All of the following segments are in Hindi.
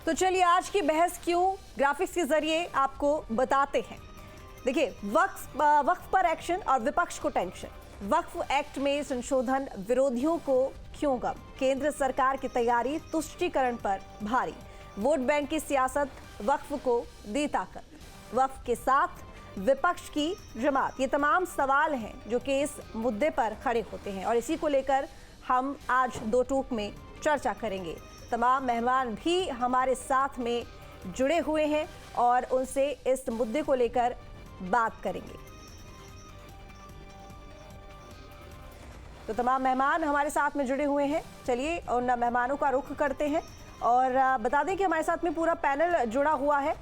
तो चलिए आज की बहस क्यों ग्राफिक्स के जरिए आपको बताते हैं। देखिए, वक्फ पर एक्शन और विपक्ष को टेंशन। वक्फ एक्ट में संशोधन विरोधियों को क्यों गम? केंद्र सरकार की तैयारी तुष्टीकरण पर भारी। वोट बैंक की सियासत वक्फ को दी ताकत। वक्फ के साथ विपक्ष की जमात, ये तमाम सवाल हैं जो कि इस मुद्दे पर खड़े होते हैं और इसी को लेकर हम आज दो टूक में चर्चा करेंगे। तमाम मेहमान भी हमारे साथ में जुड़े हुए हैं और उनसे इस मुद्दे को लेकर बात करेंगे। तो तमाम मेहमान हमारे साथ में जुड़े हुए हैं। चलिए उन मेहमानों का रुख करते हैं और बता दें कि हमारे साथ में पूरा पैनल जुड़ा हुआ है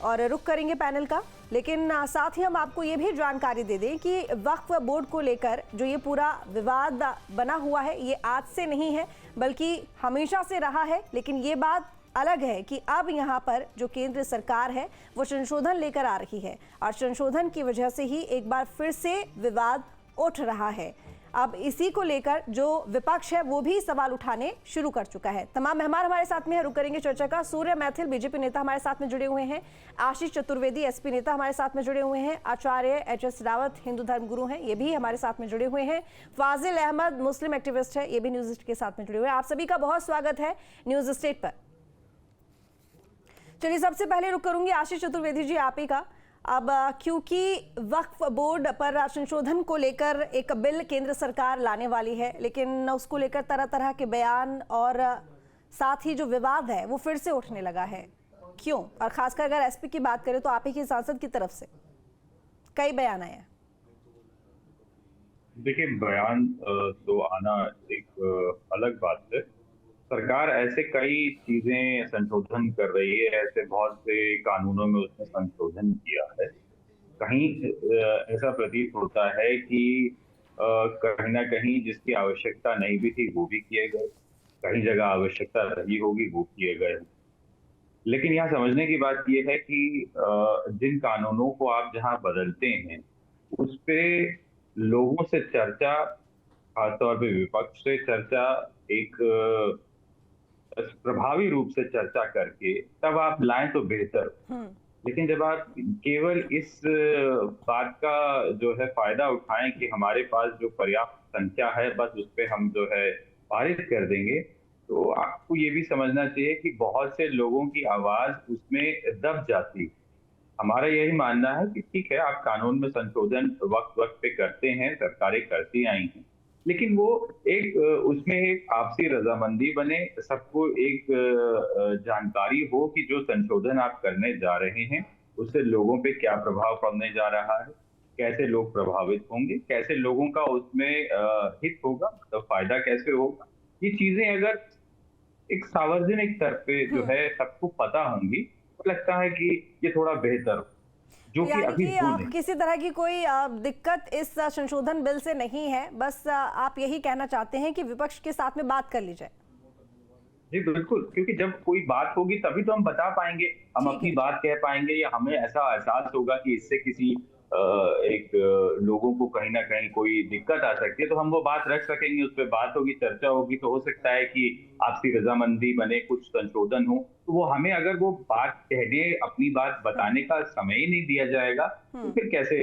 और रुख करेंगे पैनल का। लेकिन साथ ही हम आपको ये भी जानकारी दे दें कि वक्फ बोर्ड को लेकर जो ये पूरा विवाद बना हुआ है ये आज से नहीं है बल्कि हमेशा से रहा है। लेकिन ये बात अलग है कि अब यहाँ पर जो केंद्र सरकार है वो संशोधन लेकर आ रही है और संशोधन की वजह से ही एक बार फिर से विवाद उठ रहा है। अब इसी को लेकर जो विपक्ष है वो भी सवाल उठाने शुरू कर चुका है। तमाम मेहमान हमारे साथ में है, रुक करेंगे चर्चा का। सूर्य मैथिल बीजेपी नेता हमारे साथ में जुड़े हुए हैं। आशीष चतुर्वेदी एसपी नेता हमारे साथ में जुड़े हुए हैं। आचार्य एच.एस. रावत हिंदू धर्म गुरु हैं, ये भी हमारे साथ में जुड़े हुए हैं। फाजिल अहमद मुस्लिम एक्टिविस्ट है, ये भी न्यूज स्टेट के साथ में जुड़े हुए हैं। आप सभी का बहुत स्वागत है न्यूज स्टेट पर। चलिए सबसे पहले रुक करूंगी आशीष चतुर्वेदी जी आप ही का। अब क्योंकि वक्फ बोर्ड पर संशोधन को लेकर एक बिल केंद्र सरकार लाने वाली है, लेकिन उसको लेकर तरह तरह के बयान और साथ ही जो विवाद है वो फिर से उठने लगा है। क्यों? और खासकर अगर एसपी की बात करें तो आप ही की सांसद की तरफ से कई बयान आए हैं। देखिए, बयान तो आना एक अलग बात है। सरकार ऐसे कई चीजें संशोधन कर रही है, ऐसे बहुत से कानूनों में उसने संशोधन किया है। कहीं ऐसा प्रतीत होता है कि कहीं ना कहीं जिसकी आवश्यकता नहीं भी थी वो भी किए गए, कहीं जगह आवश्यकता रही होगी वो किए गए। लेकिन यहाँ समझने की बात ये है कि जिन कानूनों को आप जहाँ बदलते हैं उस पे लोगों से चर्चा, खासतौर पे विपक्ष से चर्चा, एक प्रभावी रूप से चर्चा करके तब आप लाएं तो बेहतर। लेकिन जब आप केवल इस बात का जो है फायदा उठाएं कि हमारे पास जो पर्याप्त संख्या है बस उस पे हम जो है पारित कर देंगे, तो आपको ये भी समझना चाहिए कि बहुत से लोगों की आवाज उसमें दब जाती है। हमारा यही मानना है कि ठीक है, आप कानून में संशोधन वक्त वक्त पे करते हैं, सरकारें करती आई हैं, लेकिन वो एक उसमें एक आपसी रजामंदी बने, सबको एक जानकारी हो कि जो संशोधन आप करने जा रहे हैं उससे लोगों पे क्या प्रभाव पड़ने जा रहा है, कैसे लोग प्रभावित होंगे, कैसे लोगों का उसमें हित होगा, तो फायदा कैसे होगा। ये चीजें अगर एक सार्वजनिक स्तर पे जो है सबको पता होंगी तो लगता है कि ये थोड़ा बेहतर हो। जो कि अभी किसी तरह की कोई दिक्कत इस संशोधन बिल से नहीं है, बस आप यही कहना चाहते हैं कि विपक्ष के साथ में बात कर ली जाए। जी बिल्कुल, क्योंकि जब कोई बात होगी तभी तो हम बता पाएंगे, हम अपनी बात कह पाएंगे या हमें ऐसा एहसास होगा कि इससे किसी लोगों को कहीं ना कहीं कोई दिक्कत आ सकती है, तो हम वो बात रख सकेंगे, उस पर बात होगी, चर्चा होगी, तो हो सकता है कि आपसी रजामंदी बने, कुछ संशोधन हो। तो वो हमें अगर वो बात कहने, अपनी बात बताने का समय ही नहीं दिया जाएगा तो फिर कैसे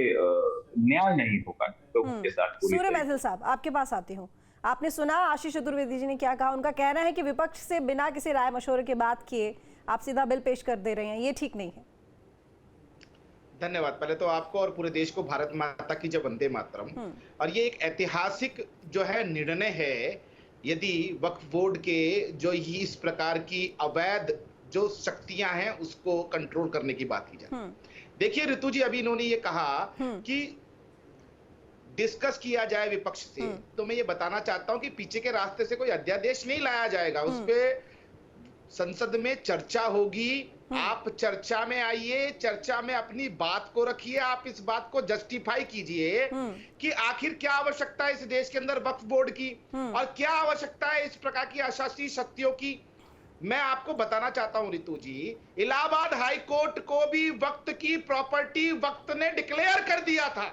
न्याय नहीं होगा लोगों के साथ। सूर्य मैथिल साहब आपके पास आती हूँ। आपने सुना आशीष चतुर्वेदी जी ने क्या कहा। उनका कहना है कि विपक्ष से बिना किसी राय मशवरे के बात किए आप सीधा बिल पेश कर दे रहे हैं, ये ठीक नहीं है। धन्यवाद। पहले तो आपको और पूरे देश को भारत माता की जय, वंदे मातरम। और ये एक ऐतिहासिक जो है निर्णय है, यदि वक्फ बोर्ड के जो ही इस प्रकार की अवैध जो शक्तियां हैं उसको कंट्रोल करने की बात की जाए। देखिए ऋतु जी, अभी इन्होंने ये कहा कि डिस्कस किया जाए विपक्ष से, तो मैं ये बताना चाहता हूं कि पीछे के रास्ते से कोई अध्यादेश नहीं लाया जाएगा, उस पे संसद में चर्चा होगी। आप चर्चा में आइए, चर्चा में अपनी बात को रखिए, आप इस बात को जस्टिफाई कीजिए कि आखिर क्या आवश्यकता है इस देश के अंदर वक्फ बोर्ड की और क्या आवश्यकता है इस प्रकार की अशासकीय शक्तियों की। मैं आपको बताना चाहता हूं ऋतु जी, इलाहाबाद हाई कोर्ट को भी वक्त की प्रॉपर्टी वक्त ने डिक्लेयर कर दिया था।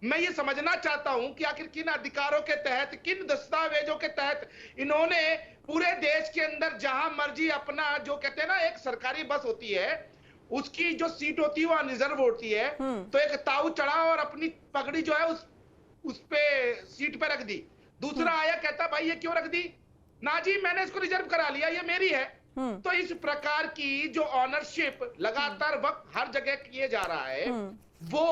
मैं ये समझना चाहता हूं कि आखिर किन अधिकारों के तहत, किन दस्तावेजों के तहत इन्होंने पूरे देश के अंदर जहां मर्जी अपना, जो कहते हैं ना, एक सरकारी बस होती है उसकी जो सीट होती है वो रिजर्व होती है, तो एक ताऊ चढ़ा और अपनी पगड़ी जो है उस पे सीट पे रख दी। दूसरा आया, कहता भाई ये क्यों रख दी? ना जी, मैंने इसको रिजर्व करा लिया, ये मेरी है। तो इस प्रकार की जो ऑनरशिप लगातार वक्त हर जगह किए जा रहा है, वो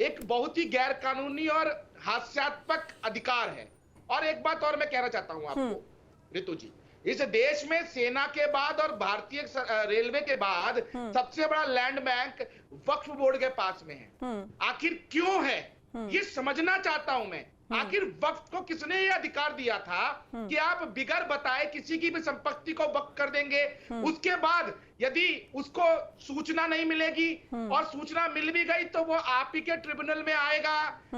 एक बहुत ही गैर कानूनी और हास्यास्पद अधिकार है। और एक बात और मैं कहना चाहता हूं आपको रितु जी, इस देश में सेना के बाद और भारतीय रेलवे के बाद सबसे बड़ा लैंड बैंक वक्फ बोर्ड के पास में है। आखिर क्यों है, ये समझना चाहता हूं मैं। आखिर वक्फ को किसने ये अधिकार दिया था कि आप बिगर बताए किसी की भी संपत्ति को वक्फ कर देंगे? उसके बाद यदि उसको सूचना नहीं मिलेगी और सूचना मिल भी गई तो वो आप ही के ट्रिब्यूनल में आएगा,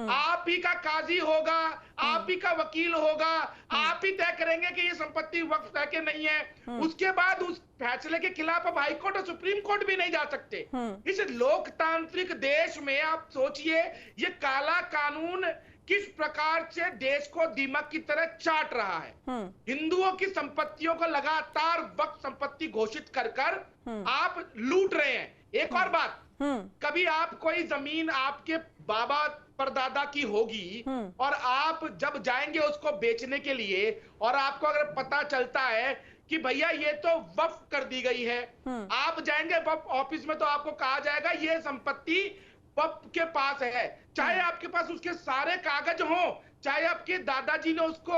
आप ही का काजी होगा, आप ही का वकील होगा, आप ही तय करेंगे कि ये संपत्ति वक्फ है कि नहीं है। उसके बाद उस फैसले के खिलाफ अब हाई कोर्ट और सुप्रीम कोर्ट भी नहीं जा सकते। इस लोकतांत्रिक देश में आप सोचिए, ये काला कानून किस प्रकार से देश को दीमक की तरह चाट रहा है। हिंदुओं की संपत्तियों को लगातार वक्फ संपत्ति घोषित कर कर आप लूट रहे हैं। एक और बात, कभी आप कोई जमीन आपके बाबा परदादा की होगी और आप जब जाएंगे उसको बेचने के लिए और आपको अगर पता चलता है कि भैया ये तो वक्फ कर दी गई है, आप जाएंगे वक्फ ऑफिस में तो आपको कहा जाएगा ये संपत्ति वक्फ के पास है, चाहे आपके पास उसके सारे कागज हो, चाहे आपके दादाजी ने उसको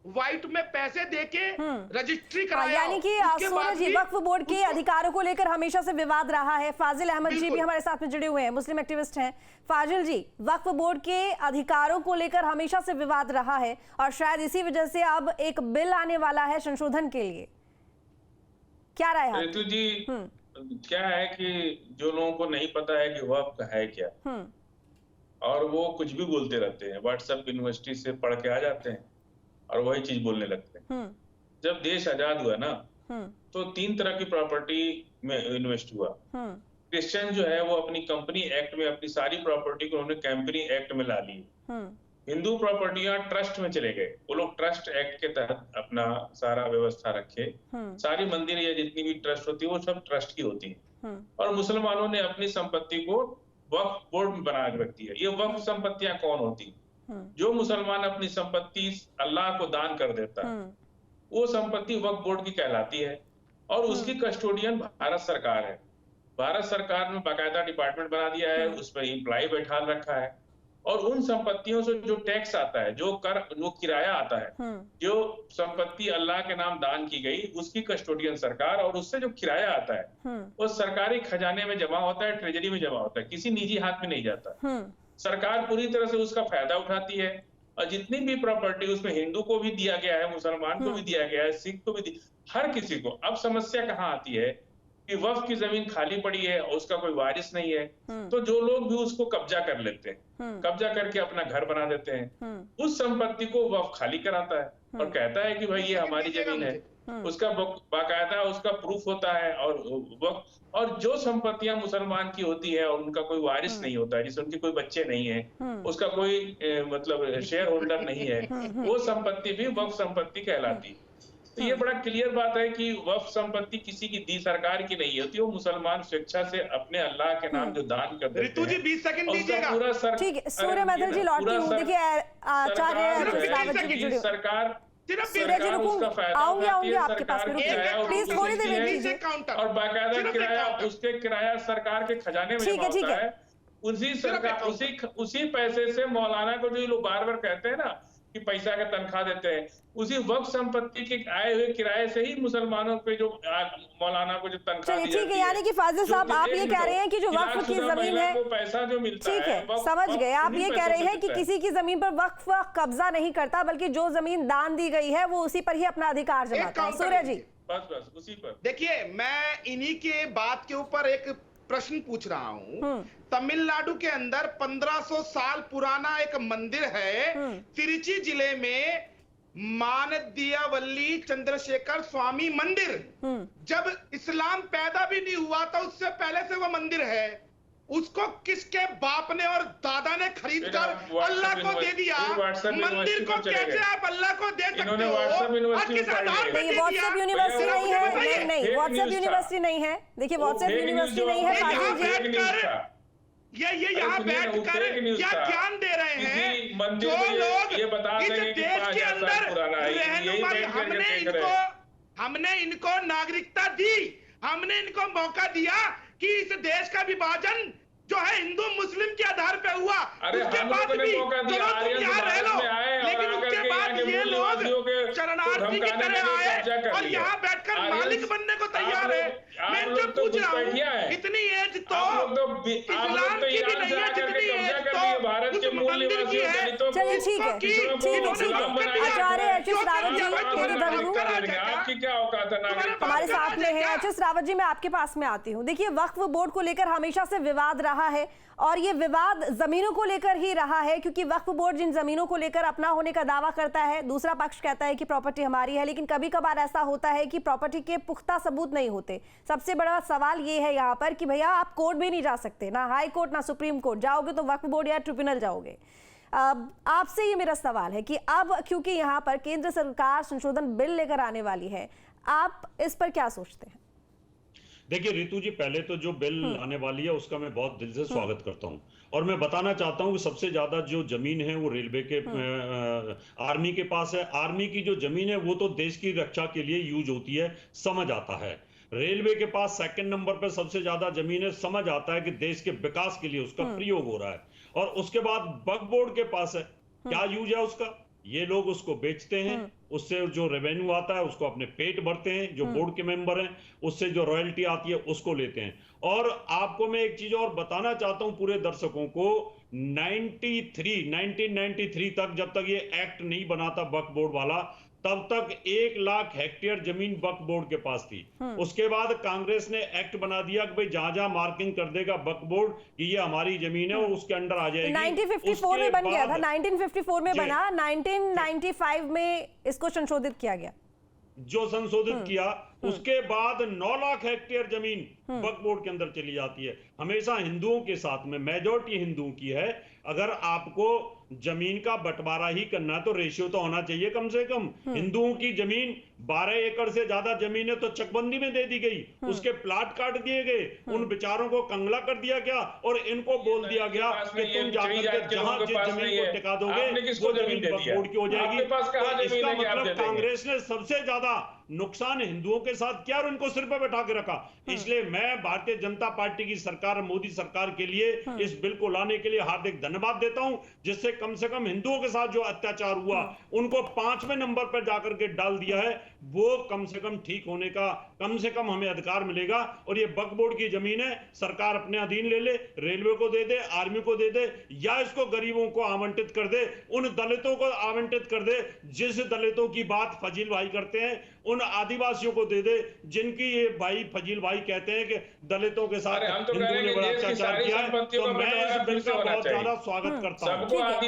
व्हाइट में पैसे देके रजिस्ट्री कराया। यानी कि सूरज जी, वक्फ बोर्ड के अधिकारों को लेकर हमेशा से विवाद रहा है। फाजिल अहमद जी भी हमारे साथ में जुड़े हुए हैं, मुस्लिम एक्टिविस्ट हैं। फाजिल जी, वक्फ बोर्ड के अधिकारों को लेकर हमेशा से विवाद रहा है और शायद इसी वजह से अब एक बिल आने वाला है संशोधन के लिए, क्या राय है? रितु जी, क्या है कि जो लोगों को नहीं पता है कि वक्फ है क्या, और वो कुछ भी बोलते रहते हैं, व्हाट्सएप यूनिवर्सिटी से पढ़ के आ जाते हैं और वही चीज बोलने लगते हैं। जब देश आजाद हुआ ना, तो 3 तरह की प्रॉपर्टी में इन्वेस्ट हुआ। क्रिश्चियन जो है वो अपनी कंपनी एक्ट में अपनी सारी प्रॉपर्टी को उन्होंने कंपनी एक्ट में ला ली। हिंदू प्रॉपर्टियां ट्रस्ट में चले गए, वो लोग ट्रस्ट एक्ट के तहत अपना सारा व्यवस्था रखे। सारी मंदिर या जितनी भी ट्रस्ट होती है वो सब ट्रस्ट की होती है। और मुसलमानों ने अपनी संपत्ति को वक्फ बोर्ड में बना के रख दिया। ये वक्फ संपत्तियां कौन होती? जो मुसलमान अपनी संपत्ति अल्लाह को दान कर देता है, वो संपत्ति वक्फ बोर्ड की कहलाती है और उसकी कस्टोडियन भारत सरकार है। भारत सरकार ने बाकायदा डिपार्टमेंट बना दिया है, उसमें एम्प्लॉय बैठा रखा है और उन संपत्तियों से जो टैक्स आता है, जो कर, जो किराया आता है, जो संपत्ति अल्लाह के नाम दान की गई, उसकी कस्टोडियन सरकार, और उससे जो किराया आता है वो सरकारी खजाने में जमा होता है, ट्रेजरी में जमा होता है, किसी निजी हाथ में नहीं जाता। सरकार पूरी तरह से उसका फायदा उठाती है और जितनी भी प्रॉपर्टी उसमें हिंदू को भी दिया गया है, मुसलमान को भी दिया गया है, सिख को भी, हर किसी को। अब समस्या कहाँ आती है कि वक्फ की जमीन खाली पड़ी है और उसका कोई वारिस नहीं है, तो जो लोग भी उसको कब्जा कर लेते हैं, कब्जा करके अपना घर बना देते हैं। उस संपत्ति को वक्फ खाली कराता है और कहता है कि भाई ये हमारी जमीन है। उसका बाकायदा उसका प्रूफ होता है। और जो संपत्तियां मुसलमान की होती है और उनका कोई वारिस नहीं होता है, जिससे उनके कोई बच्चे नहीं है, उसका कोई मतलब शेयर होल्डर नहीं है, वो संपत्ति भी वक्फ संपत्ति कहलाती। तो ये बड़ा क्लियर बात है कि वक्फ संपत्ति किसी की दी सरकार की नहीं होती, वो मुसलमान स्वेच्छा से अपने अल्लाह के नाम जो दान कर देते हैं। रितु जी 20 सेकंड दीजिएगा। ठीक है, सूर्य मैथिल जी लौटती हूं। देखिए आचार्य सरकार आऊंगी आपके पास, प्लीज थोड़ी देर दीजिए। और बाकायदा किराया, उसके किराया सरकार के खजाने में जमा होता है। उसी सरकार उसी पैसे से मौलाना को जो लोग बार बार कहते हैं ना कि पैसा का तनख्वाह देते हैं, उसी वक्फ संपत्ति के आए हुए किराए से ही मुसलमानों पे जो मौलाना को जो तनख्वाह दी जाती है। ठीक है, यानी कि फाजिल साहब आप ये कह रहे हैं कि जो वक्फ की जमीन है, पैसा जो मिलता है, ठीक है, समझ गए। आप ये कह रहे हैं कि किसी की जमीन पर वक्फ कब्जा नहीं करता, बल्कि जो जमीन दान दी गई है वो उसी पर ही अपना अधिकार जमाता है। सूर्य जी, बस उसी पर। देखिए, मैं इन्हीं के बात के ऊपर एक प्रश्न पूछ रहा हूं। तमिलनाडु के अंदर 1500 साल पुराना एक मंदिर है, तिरुचि जिले में मानदियावल्ली चंद्रशेखर स्वामी मंदिर। जब इस्लाम पैदा भी नहीं हुआ था उससे पहले से वो मंदिर है। उसको किसके बाप ने और दादा ने खरीद कर अल्लाह को दे दिया? मंदिर को कैसे आप अल्लाह को दे सकते हो? और किस आधार पर दे दिया? व्हाट्सएप यूनिवर्सिटी नहीं है, नहीं व्हाट्सएप यूनिवर्सिटी नहीं है। देखिए व्हाट्सएप यूनिवर्सिटी नहीं है। यहाँ बैठकर ये यहाँ बैठकर क्या ज्ञान दे रहे हैं जो लोग इस देश के अंदर रहनुमाई? हमने इनको नागरिकता दी, हमने इनको मौका दिया कि इस देश का विभाजन जो है हिंदू मुस्लिम के आधार पे हुआ। उसके बाद भी चलो तुम यहाँ रह लो, लेकिन उसके बाद ये लोग शरणार्थी की तरह आए और यहाँ बैठकर मालिक बनने को तैयार है। मैं जो पूछ रहा हूँ, इतनी एज तो इस्लाम की भी नहीं है जितनी एज तो उस मंदिर की है। चलिए ठीक है, ठीक है। आचार्य एच.एस. रावत जी, हिंदू धर्मगुरु आपकी क्या औकात है? हमारे साथ में है। एच.एस. रावत जी, मैं आपके पास में आती हूँ। देखिए वक्फ बोर्ड को लेकर हमेशा से विवाद रहा है और ये विवाद जमीनों को लेकर ही रहा है, क्योंकि वक्फ बोर्ड जिन जमीनों को लेकर अपना होने का दावा करता है, दूसरा पक्ष कहता है कि प्रॉपर्टी हमारी है, लेकिन कभी कभार ऐसा होता है कि प्रॉपर्टी के पुख्ता सबूत नहीं होते। सबसे बड़ा सवाल ये है यहाँ पर कि भैया आप कोर्ट भी नहीं जा सकते, ना हाई कोर्ट ना सुप्रीम कोर्ट, जाओगे तो वक्फ बोर्ड या ट्रिब्यूनल जाओगे। आपसे ये मेरा सवाल है कि अब क्योंकि यहाँ पर केंद्र सरकार संशोधन बिल लेकर आने वाली है, आप इस पर क्या सोचते हैं? देखिए रितु जी, पहले तो जो बिल आने वाली है उसका मैं बहुत दिल से स्वागत करता हूं और मैं बताना चाहता हूं कि सबसे ज्यादा जो जमीन है वो रेलवे के आर्मी के पास है। आर्मी की जो जमीन है वो तो देश की रक्षा के लिए यूज होती है, समझ आता है। रेलवे के पास सेकंड नंबर पर सबसे ज्यादा जमीन है, समझ आता है कि देश के विकास के लिए उसका प्रयोग हो रहा है। और उसके बाद वक्फ बोर्ड के पास है, क्या यूज है उसका? ये लोग उसको बेचते हैं, उससे जो रेवेन्यू आता है उसको अपने पेट भरते हैं, जो बोर्ड के मेंबर हैं उससे जो रॉयल्टी आती है उसको लेते हैं। और आपको मैं एक चीज और बताना चाहता हूं पूरे दर्शकों को, 1993 तक जब तक ये एक्ट नहीं बना था वक्फ बोर्ड वाला, तब तक 1 लाख हेक्टेयर जमीन वक्फ बोर्ड के पास थी। उसके बाद कांग्रेस ने एक्ट बना दिया कि भाई जहां जहां मार्किंग कर देगा वक्फ बोर्ड कि ये हमारी जमीन है और उसके अंडर आ जाएगी। 1954 में बन गया था, 1954 में बना, 1995 में इसको संशोधित किया गया। जो संशोधित किया उसके बाद 9 लाख हेक्टेयर जमीन वक्फ बोर्ड के अंदर चली जाती है। हमेशा हिंदुओं के साथ में, मेजॉरिटी हिंदुओं की है। अगर आपको जमीन का बंटवारा ही करना है तो रेशियो तो होना चाहिए कम से कम। हिंदुओं की जमीन 12 एकड़ से ज्यादा जमीन है तो चकबंदी में दे दी गई, उसके प्लाट काट दिए गए, उन बेचारों को कंगला कर दिया गया और इनको बोल दिया गया कि तुम जाकर के जहां जिस जमीन को टिका दोगे वो जमीन वक्फ बोर्ड की हो जाएगी। तो इसका मतलब कांग्रेस ने सबसे ज्यादा नुकसान हिंदुओं के साथ किया और उनको सिर पर बैठा के रखा। इसलिए मैं भारतीय जनता पार्टी की सरकार, मोदी सरकार के लिए इस बिल को लाने के लिए हार्दिक धन्यवाद देता हूं, जिससे कम से कम हिंदुओं के साथ जो अत्याचार हुआ उनको 5वें नंबर पर जाकर के डाल दिया है, वो कम से कम ठीक होने का कम से कम हमें अधिकार मिलेगा। और ये वक्फ बोर्ड की जमीन है, सरकार अपने अधीन ले ले, रेलवे को दे दे, आर्मी को दे दे, या इसको गरीबों को आवंटित कर दे, उन दलितों को आवंटित कर दे जिस दलितों की बात फजील भाई करते हैं, उन आदिवासियों को दे दे जिनकी ये भाई फजील भाई कहते हैं कि दलितों के साथ हिंदुओं ने बड़ा अत्याचार किया है। तो मैं इस बिल का बहुत ज्यादा स्वागत करता हूँ।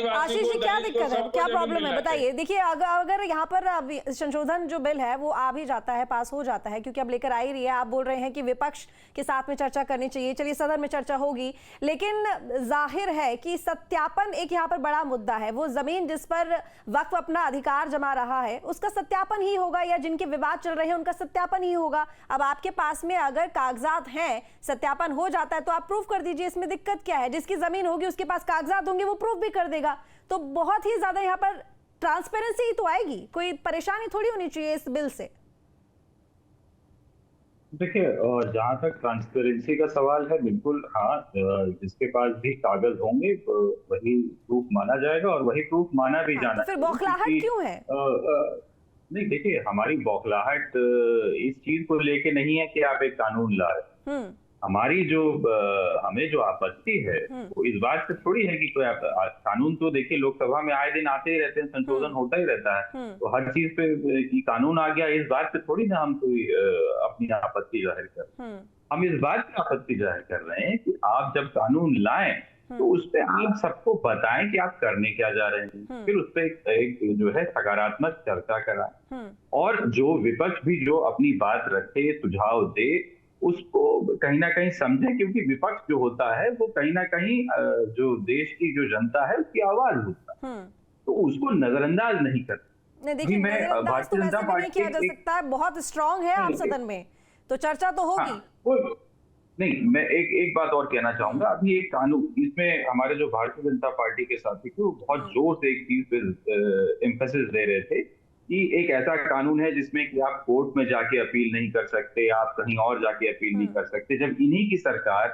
आशीष जी, क्या दिक्कत है, क्या प्रॉब्लम है, बताइए। देखिए अगर यहाँ पर संशोधन जो बिल है वो आ भी जाता है, पास हो जाता है, क्योंकि अब लेकर आ ही रही है, आप बोल रहे हैं कि विपक्ष के साथ में चर्चा करनी चाहिए, चलिए सदन में चर्चा होगी, लेकिन जाहिर है कि सत्यापन एक यहाँ पर बड़ा मुद्दा है। वो जमीन जिस पर वक्फ अपना अधिकार जमा रहा है उसका सत्यापन ही होगा, या जिनके विवाद चल रहे हैं उनका सत्यापन ही होगा। अब आपके पास में अगर कागजात हैं, सत्यापन हो जाता है तो आप प्रूफ कर दीजिए, इसमें दिक्कत क्या है? जिसकी जमीन होगी उसके पास कागजात होंगे, वो प्रूफ भी कर देगा। तो बहुत ही ज्यादा यहाँ पर ट्रांसपेरेंसी ही तो आएगी, कोई परेशानी थोड़ी होनी चाहिए इस बिल से। देखिए, जहाँ तक ट्रांसपेरेंसी का सवाल है, बिल्कुल हाँ, जिसके पास भी कागज होंगे वही प्रूफ माना जाएगा और वही प्रूफ माना भी जाना। तो फिर बौखलाहट क्यों है? नहीं, देखिए, हमारी बौखलाहट इस चीज को लेके नहीं है कि आप एक कानून लाए। हमारी जो हमें जो आपत्ति है वो इस बात से थोड़ी है कि कोई कानून, तो देखिए लोकसभा में आए दिन आते ही रहते हैं, संशोधन होता ही रहता है, तो हर चीज पे कि कानून आ गया इस बात पे थोड़ी ना हम कोई अपनी आपत्ति जाहिर कर रहे हैं। हम इस बात की आपत्ति जाहिर कर रहे हैं कि आप जब कानून लाएं तो उस पर आप सबको बताएं कि आप करने क्या जा रहे हैं, फिर उस पर एक जो है सकारात्मक चर्चा कराएं और जो विपक्ष भी जो अपनी बात रखे, सुझाव दे, उसको कहीं ना कहीं समझे, क्योंकि विपक्ष जो होता है वो कहीं ना कहीं जो देश की जो जनता है उसकी आवाज होता है, तो उसको नजरअंदाज नहीं करता। नहीं देखिए, नजरअंदाज तो वैसे भी नहीं किया जा सकता, बहुत स्ट्रांग है आप सदन में, तो चर्चा तो होगी। नहीं, मैं एक बात और कहना चाहूंगा। अभी एक कानून, इसमें हमारे जो भारतीय जनता पार्टी के साथी थे वो बहुत जोर से एक चीज पे एम्फेसिस दे रहे थे कि एक ऐसा कानून है जिसमें कि आप कोर्ट में जाके अपील नहीं कर सकते, आप कहीं और जाके अपील नहीं कर सकते। जब इन्हीं की सरकार,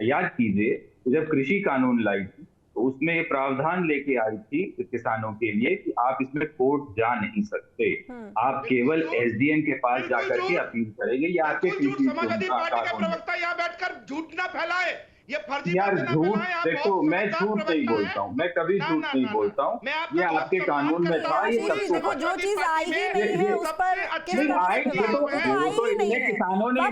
याद कीजिए, जब कृषि कानून लाई थी तो उसमें ये प्रावधान लेके आई थी किसानों के लिए कि आप इसमें कोर्ट जा नहीं सकते, आप केवल एसडीएम के पास जाकर के अपील करेंगे। या आपके समाजवादी पार्टी के प्रवक्ता यहाँ बैठकर झूठ ना फैलाए, ये फर्जी यार झूठ, देखो मैं झूठ नहीं बोलता हूँ, मैं कभी झूठ नहीं बोलता हूँ। ये आपके कानून में था, ये देखो जो चीज आई ही नहीं है उस पर किसानों ने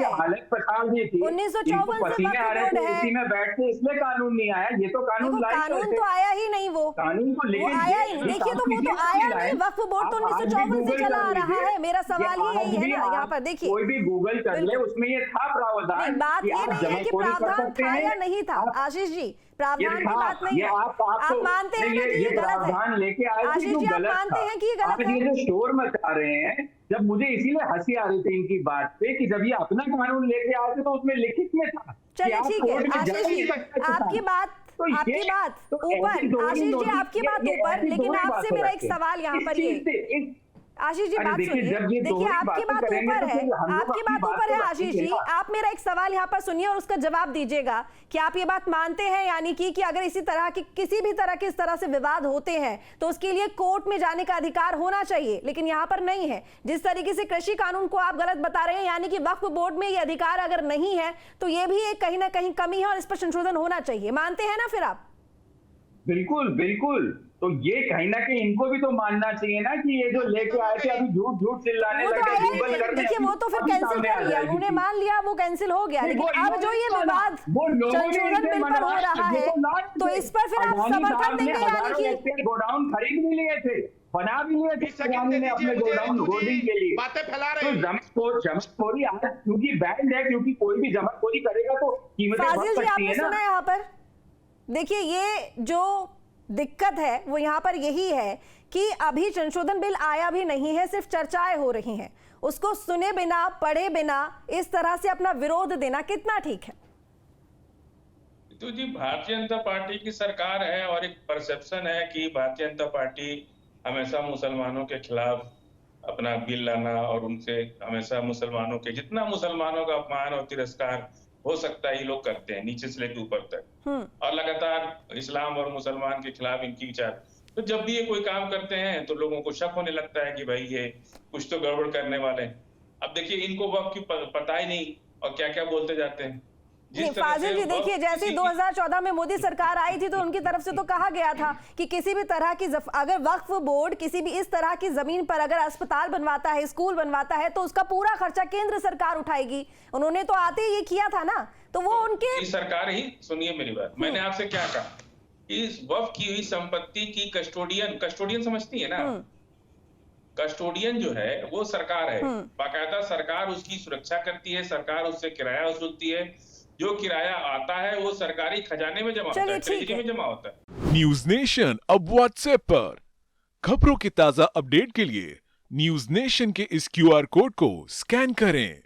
हालत पछाड़ दी थी, 1954 पसीने आ रहे थे इसी में बैठ के, इसलिए कानून नहीं आया। ये तो कानून तो आया ही नहीं, वो कानून को लेके आया ही, देखिए तो वो तो आया नहीं। वक्फ बोर्ड तो 1954 से चला आ रहा है। मेरा सवाल ये यही है ना, यहाँ पर देखिए, कोई भी गूगल कर ले, उसमें ये था प्रावधान। बात ये नहीं है कि प्रावधान था या नहीं था, आशीष जी, प्रावधान की बात नहीं है। आप मानते हैं ना कि ये गलत है, लेके आए थे, आशीष जी आप मानते हैं कि ये गलत है? ये जो शोर मचा रहे हैं, जब मुझे इसीलिए हंसी आ रही थी इनकी बात पे कि जब ये अपना कानून लेके आए थे तो उसमें लिखित में था। चलिए ठीक है आशीष जी, आपकी बात ऊपर, आशीष जी आपकी बात ऊपर, लेकिन आपसे मेरा एक सवाल यहाँ पर ये, आशीष जी बात सुनिए, देखिए आपकी बात ऊपर है, आपकी बात ऊपर है आशीष जी, आप मेरा एक सवाल यहाँ पर सुनिए और उसका जवाब दीजिएगा कि आप ये बात मानते हैं यानी कि अगर इसी तरह की किसी भी तरह के इस तरह से विवाद होते हैं तो उसके लिए कोर्ट में जाने का अधिकार होना चाहिए, लेकिन यहाँ पर नहीं है। जिस तरीके से कृषि कानून को आप गलत बता रहे हैं, यानी कि वक्फ बोर्ड में ये अधिकार अगर नहीं है तो ये भी एक कहीं ना कहीं कमी है और इस पर संशोधन होना चाहिए, मानते हैं ना फिर आप? बिल्कुल बिल्कुल, तो ये कहीं ना कहीं इनको भी तो मानना चाहिए ना कि ये जो लेके आए थे अभी झूठ झूठ चिल्लाने लगे। देखिए वो तो फिर कैंसिल कर लिया उन्होंने, मान लिया वो कैंसिल हो गया, लेकिन अब जो ये विवाद संशोधन बिल पर हो रहा है तो इस पर फिर आप समर्थन देंगे, यानी कि गोडाउन खरीद भी लिए थे, बना भी लिए थे ने अपने गोडाउन होर्डिंग के लिए। बातें फैला रहे हैं। जमाखोरी क्योंकि बैंड है, क्योंकि कोई भी जमाखोरी करेगा तो कीमतें बढ़ सकती है ना। यहाँ पर देखिए ये जो दिक्कत है वो यहाँ पर यही है कि अभी संशोधन बिल आया भी नहीं है, सिर्फ चर्चाएं हो रही हैं, उसको सुने बिना पढ़े बिना इस तरह से अपना विरोध देना कितना ठीक है? तो जी भारतीय जनता पार्टी की सरकार है और एक परसेप्शन है कि भारतीय जनता पार्टी हमेशा मुसलमानों के खिलाफ अपना बिल लाना और उनसे हमेशा मुसलमानों के, जितना मुसलमानों का अपमान और तिरस्कार हो सकता है ये लोग करते हैं नीचे से लेकर ऊपर तक, और लगातार इस्लाम और मुसलमान के खिलाफ इनकी विचार। तो जब भी ये कोई काम करते हैं तो लोगों को शक होने लगता है कि भाई ये कुछ तो गड़बड़ करने वाले हैं। अब देखिए इनको वक्त की पता ही नहीं और क्या क्या बोलते जाते हैं। फाजिल जी देखिए, जैसे 2014 में मोदी सरकार आई थी तो उनकी तरफ से तो कहा गया था कि किसी भी तरह की अगर वक्फ बोर्ड किसी भी इस तरह की जमीन पर अगर अस्पताल बनवाता है, स्कूल बनवाता है तो उसका पूरा खर्चा केंद्र सरकार उठाएगी। उन्होंने तो आते ही ये किया था ना, तो वो उनके सरकार ही, सुनिए मेरी बात, मैंने आपसे क्या कहा, इस वक्फ की हुई संपत्ति की कस्टोडियन समझती है ना, कस्टोडियन जो है वो सरकार है, बाकायदा सरकार उसकी सुरक्षा करती है, सरकार उससे किराया वसूलती है, जो किराया आता है वो सरकारी खजाने में जमा होता है, ट्रेजरी में जमा होता है। न्यूज नेशन अब व्हाट्सएप पर खबरों की ताजा अपडेट के लिए न्यूज नेशन के इस QR कोड को स्कैन करें।